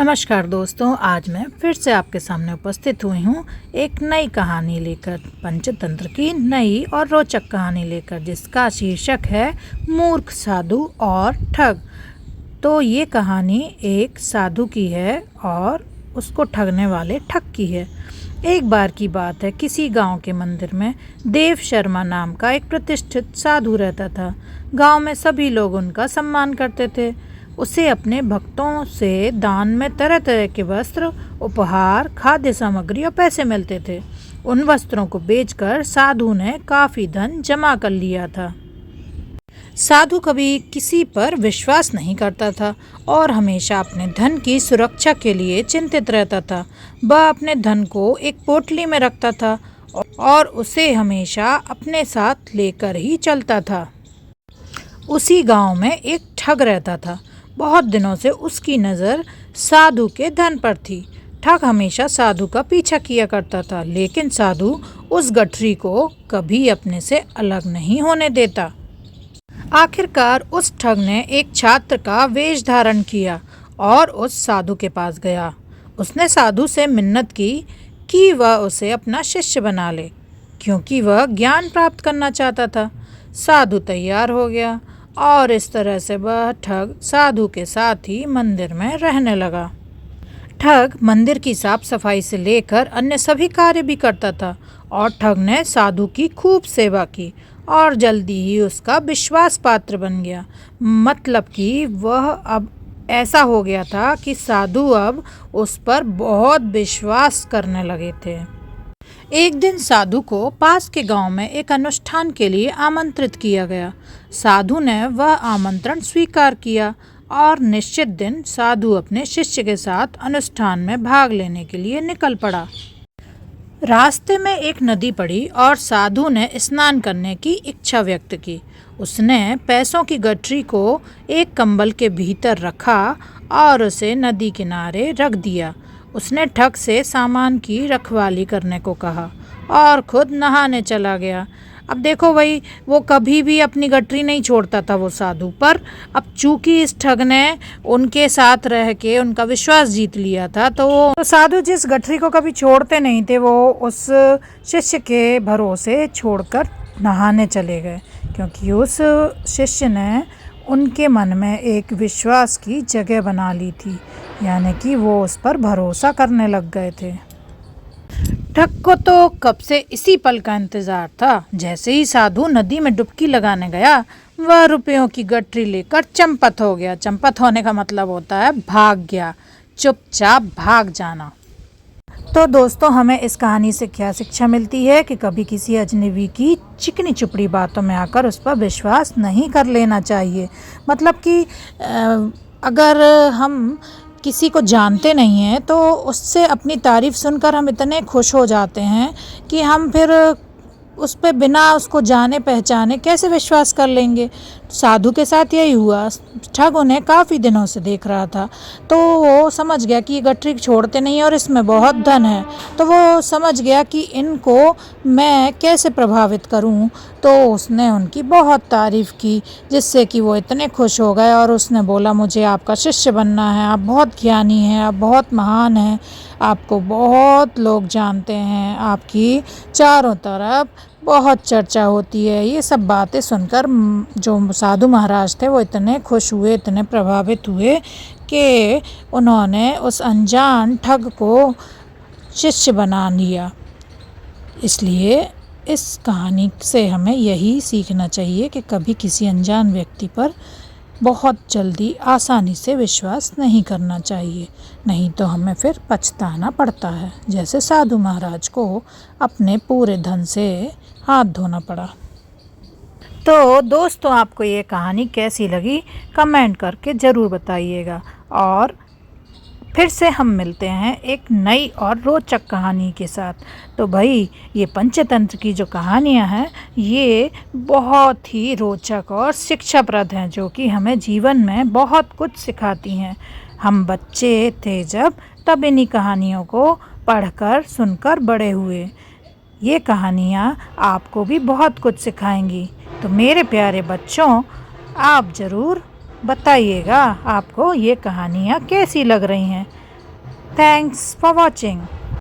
नमस्कार दोस्तों, आज मैं फिर से आपके सामने उपस्थित हुई हूँ एक नई कहानी लेकर, पंचतंत्र की नई और रोचक कहानी लेकर, जिसका शीर्षक है मूर्ख साधु और ठग। तो ये कहानी एक साधु की है और उसको ठगने वाले ठग की है। एक बार की बात है, किसी गांव के मंदिर में देव शर्मा नाम का एक प्रतिष्ठित साधु रहता था। गांव में सभी लोग उनका सम्मान करते थे। उसे अपने भक्तों से दान में तरह तरह के वस्त्र, उपहार, खाद्य सामग्री और पैसे मिलते थे। उन वस्त्रों को बेचकर साधु ने काफी धन जमा कर लिया था। साधु कभी किसी पर विश्वास नहीं करता था और हमेशा अपने धन की सुरक्षा के लिए चिंतित रहता था। वह अपने धन को एक पोटली में रखता था और उसे हमेशा अपने साथ लेकर ही चलता था। उसी गांव में एक ठग रहता था। बहुत दिनों से उसकी नज़र साधु के धन पर थी। ठग हमेशा साधु का पीछा किया करता था, लेकिन साधु उस गठरी को कभी अपने से अलग नहीं होने देता। आखिरकार उस ठग ने एक छात्र का वेश धारण किया और उस साधु के पास गया। उसने साधु से मिन्नत की कि वह उसे अपना शिष्य बना ले, क्योंकि वह ज्ञान प्राप्त करना चाहता था। साधु तैयार हो गया और इस तरह से वह ठग साधु के साथ ही मंदिर में रहने लगा। ठग मंदिर की साफ सफाई से लेकर अन्य सभी कार्य भी करता था और ठग ने साधु की खूब सेवा की और जल्दी ही उसका विश्वास पात्र बन गया। मतलब कि वह अब ऐसा हो गया था कि साधु अब उस पर बहुत विश्वास करने लगे थे। एक दिन साधु को पास के गांव में एक अनुष्ठान के लिए आमंत्रित किया गया। साधु ने वह आमंत्रण स्वीकार किया और निश्चित दिन साधु अपने शिष्य के साथ अनुष्ठान में भाग लेने के लिए निकल पड़ा। रास्ते में एक नदी पड़ी और साधु ने स्नान करने की इच्छा व्यक्त की। उसने पैसों की गठरी को एक कंबल के भीतर रखा और उसे नदी किनारे रख दिया। उसने ठग से सामान की रखवाली करने को कहा और खुद नहाने चला गया। अब देखो भाई, वो कभी भी अपनी गठरी नहीं छोड़ता था वो साधु पर। अब चूंकि इस ठग ने उनके साथ रह के उनका विश्वास जीत लिया था, तो साधु जिस गठरी को कभी छोड़ते नहीं थे, वो उस शिष्य के भरोसे छोड़कर नहाने चले गए, क्योंकि उस शिष्य ने उनके मन में एक विश्वास की जगह बना ली थी, यानी कि वो उस पर भरोसा करने लग गए थे। ठग को तो कब से इसी पल का इंतजार था। जैसे ही साधु नदी में डुबकी लगाने गया, वह रुपयों की गठरी लेकर चंपत हो गया। चंपत होने का मतलब होता है भाग गया, चुपचाप भाग जाना। तो दोस्तों, हमें इस कहानी से क्या शिक्षा मिलती है कि कभी किसी अजनबी की चिकनी चुपड़ी बातों में आकर उस पर विश्वास नहीं कर लेना चाहिए। मतलब कि अगर हम किसी को जानते नहीं हैं तो उससे अपनी तारीफ़ सुनकर हम इतने खुश हो जाते हैं कि हम फिर उस पे बिना उसको जाने पहचाने कैसे विश्वास कर लेंगे। साधु के साथ यही हुआ। ठग उन्हें काफ़ी दिनों से देख रहा था, तो वो समझ गया कि ये गठरी छोड़ते नहीं और इसमें बहुत धन है। तो वो समझ गया कि इनको मैं कैसे प्रभावित करूं। तो उसने उनकी बहुत तारीफ़ की, जिससे कि वो इतने खुश हो गए और उसने बोला, मुझे आपका शिष्य बनना है, आप बहुत ज्ञानी हैं, आप बहुत महान हैं, आपको बहुत लोग जानते हैं, आपकी चारों तरफ बहुत चर्चा होती है। ये सब बातें सुनकर जो साधु महाराज थे वो इतने खुश हुए, इतने प्रभावित हुए कि उन्होंने उस अनजान ठग को शिष्य बना लिया। इसलिए इस कहानी से हमें यही सीखना चाहिए कि कभी किसी अनजान व्यक्ति पर बहुत जल्दी आसानी से विश्वास नहीं करना चाहिए, नहीं तो हमें फिर पछताना पड़ता है, जैसे साधु महाराज को अपने पूरे धन से हाथ धोना पड़ा। तो दोस्तों, आपको ये कहानी कैसी लगी कमेंट करके ज़रूर बताइएगा और फिर से हम मिलते हैं एक नई और रोचक कहानी के साथ। तो भाई, ये पंचतंत्र की जो कहानियाँ हैं ये बहुत ही रोचक और शिक्षाप्रद हैं, जो कि हमें जीवन में बहुत कुछ सिखाती हैं। हम बच्चे थे जब, तब इन्हीं कहानियों को पढ़कर सुनकर बड़े हुए। ये कहानियाँ आपको भी बहुत कुछ सिखाएंगी। तो मेरे प्यारे बच्चों, आप ज़रूर बताइएगा आपको ये कहानियाँ कैसी लग रही हैं। Thanks for watching.